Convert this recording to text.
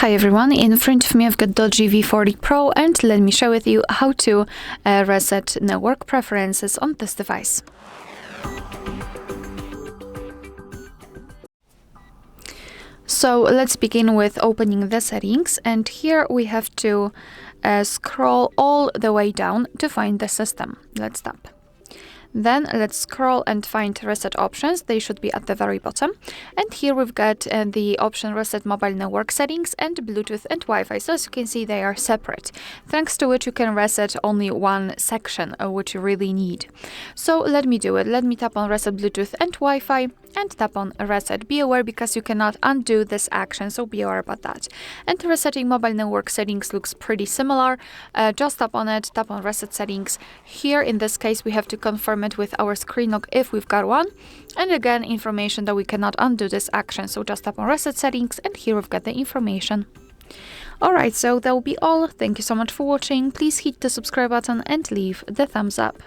Hi everyone, in front of me I've got DOOGEE V40 Pro and let me share with you how to reset network preferences on this device. So let's begin with opening the settings, and here we have to scroll all the way down to find the system. Let's tap. Then let's scroll and find reset options. They should be at the very bottom. And here we've got the option reset mobile network settings and Bluetooth and Wi-Fi. So as you can see, they are separate, thanks to which you can reset only one section which you really need. So let me do it. Let me tap on reset Bluetooth and Wi-Fi and tap on reset. Be aware because you cannot undo this action, so be aware about that. And resetting mobile network settings looks pretty similar. Just tap on it, tap on reset settings. Here in this case we have to confirm it with our screen lock if we've got one, and again information that we cannot undo this action, so just tap on reset settings and here we've got the information. Alright, so that will be all. Thank you so much for watching. Please hit the subscribe button and leave the thumbs up.